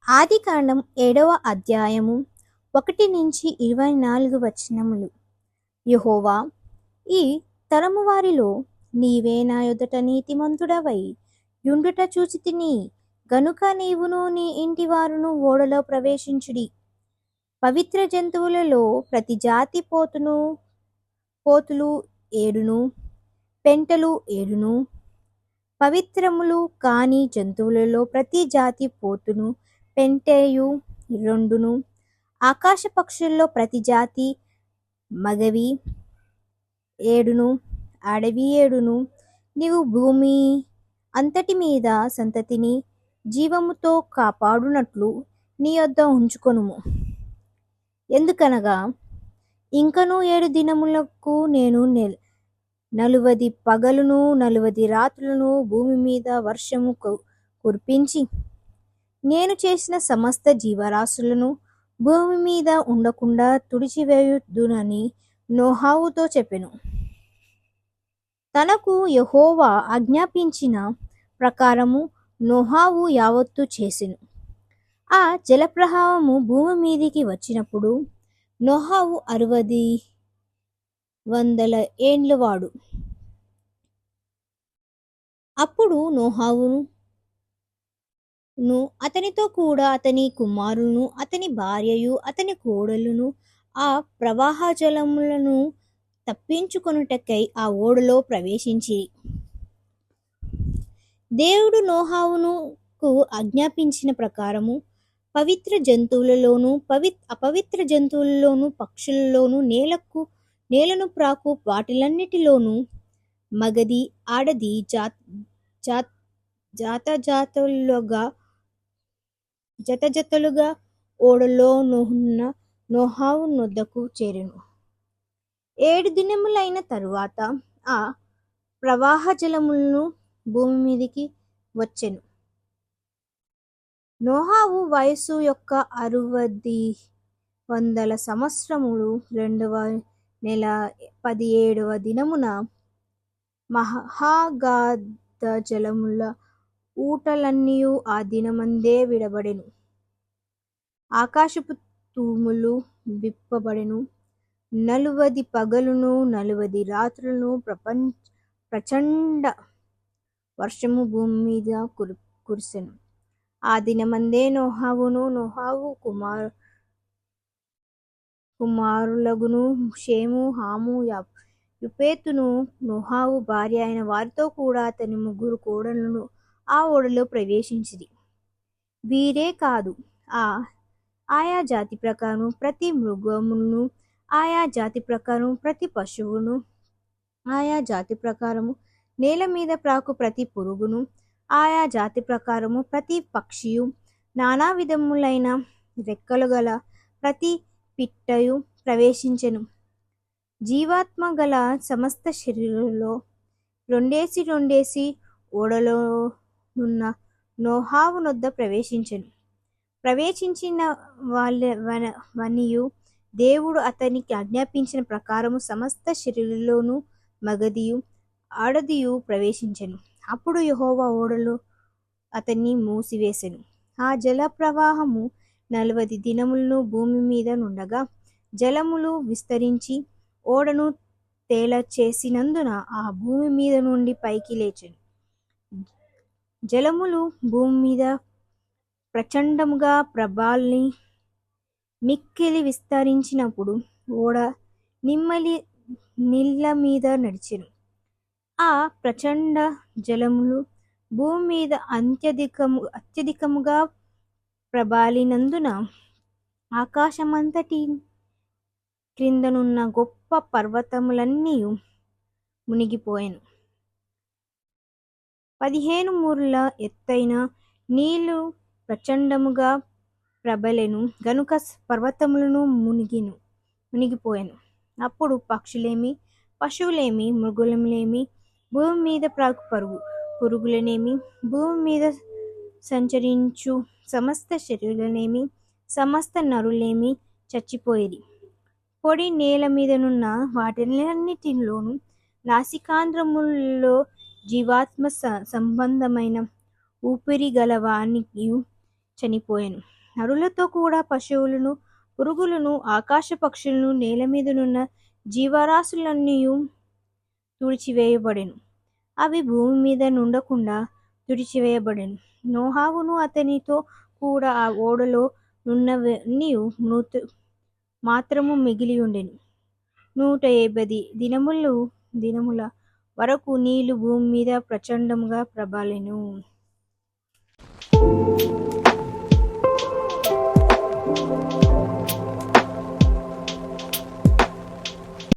ఆదికాండం 7వ అధ్యాయము 1-24 వచనములు. యెహోవా, ఈ తరము వారిలో నీవే నా ఎదుట నీతిమంతుడవై యుండుట చూచితిని గనుక నీవును నీ ఇంటి వారును ఓడలో ప్రవేశించుడి. పవిత్ర జంతువులలో ప్రతి జాతి పోతులు 7, పెంటలు 7, పవిత్రములు కాని జంతువులలో ప్రతి జాతి పోతును పెంటయు 2, ఆకాశ పక్షుల్లో ప్రతి జాతి మగవి 7, ఆడవి 7. నీవు భూమి అంతటి మీద సంతతిని జీవముతో కాపాడునట్లు నీ యొద్ద ఉంచుకొనుము. ఎందుకనగా ఇంకను 7 దినములకు నేను 40 పగలును 40 రాత్రులను భూమి మీద వర్షము కురిపించి నేను చేసిన సమస్త జీవరాశులను భూమి మీద ఉండకుండా తుడిచివేయుదునని నోహవుతో చెప్పెను. తనకు యెహోవా ఆజ్ఞాపించిన ప్రకారము నోహవు యావత్తు చేసెను. ఆ జలప్రవాహము భూమి మీదికి వచ్చినప్పుడు నోహవు 600 ఏండ్లవాడు. అప్పుడు నోహవును అతనితో కూడా అతని కుమారులను అతని భార్యయు అతని కోడలును ఆ ప్రవాహ జలములను తప్పించుకొనుటకై ఆ ఓడలో ప్రవేశించిరి. దేవుడు నోహవునుకు ఆజ్ఞాపించిన ప్రకారము పవిత్ర జంతువులలోను అపవిత్ర జంతువులలోను పక్షులలోను నేలను ప్రాకు వాటిలన్నిటిలోను మగది ఆడది జతజతలుగా ఓడలో నున్న నోహవు నొద్దకు చేరెను. 7 దినములైన తరువాత ఆ ప్రవాహ జలములను భూమి మీదికి వచ్చెను. నోహవు వయస్సు యొక్క 600 సంవత్సరములు. 2వ నెల 17వ దినమున మహాగాధ జలముల ఊటలన్నీయు ఆ దినమందే విడబడెను. ఆకాశపు తూములు విప్పబడెను. 40 పగలును 40 రాత్రులను ప్రచండ వర్షము భూమి మీద కురిసెను. ఆ దినమందే నోహవును నోహవు కుమారులగును షేము హాము యఫేతును నోహవు భార్య అయిన వారితో కూడా అతని 3 కోడళ్లను ఆ ఓడలో ప్రవేశించిరి. వీరే కాదు, ఆయా జాతి ప్రకారం ప్రతి మృగమును, ఆయా జాతి ప్రకారం ప్రతి పశువును, ఆయా జాతి ప్రకారము నేల మీద ప్రాకు ప్రతి పురుగును, ఆయా జాతి ప్రకారము ప్రతి పక్షియు, నానా విధములైన రెక్కలు గల ప్రతి పిట్టయు ప్రవేశించెను. జీవాత్మ గల సమస్త శరీరులలో రెండేసి ఓడలోనున్న నోహవు నొద్ద ప్రవేశించెను. ప్రవేశించిన వనియు దేవుడు అతనికి ఆజ్ఞాపించిన ప్రకారము సమస్త శరీరులోను మగదియు ఆడదియు ప్రవేశించెను. అప్పుడు యెహోవా ఓడలో అతన్ని మూసివేసెను. ఆ జల ప్రవాహము 40 దినములను భూమి మీద నుండగా జలములు విస్తరించి ఓడను తేలచేసినందున ఆ భూమి మీద నుండి పైకి లేచెను. జలములు భూమి మీద ప్రచండముగా ప్రబలి మిక్కిలి విస్తరించినప్పుడు ఓడ నీళ్ల మీద నడిచెను. ఆ ప్రచండ జలములు భూమి మీద అత్యధికముగా ప్రబలినందున ఆకాశమంతటి క్రిందనున్న గొప్ప పర్వతములన్నీయు మునిగిపోయెను. 15 మూరల ఎత్తైన నీళ్లు ప్రచండముగా ప్రబలెను గనుక పర్వతములను మునిగిపోయెను. అప్పుడు పక్షులేమి, పశువులేమి, మృగములేమి, భూమి మీద ప్రాకు పురుగులనేమి, భూమి మీద సంచరించు సమస్త శరీరులనేమి, సమస్త నరులేమి చచ్చిపోయిరి. పొడి నేల మీదనున్న వాటిలన్నిటిలోను నాసికాంధ్రములలో జీవాత్మ సంబంధమైన ఊపిరి గలవానియు చనిపోయెను. నరులతో కూడా పశువులను, పురుగులను, ఆకాశ పక్షులను, నేల మీదనున్న జీవరాశులన్నీ తుడిచివేయబడెను. అవి భూమి మీద నుండకుండా తుడిచివేయబడెను. నోహావును అతనితో కూడా ఆ ఓడలో నున్నవన్నీ మాత్రము మిగిలి ఉండెను. 150 దినముల వరకు నీళ్లు భూమి మీద ప్రచండముగా ప్రబలెను.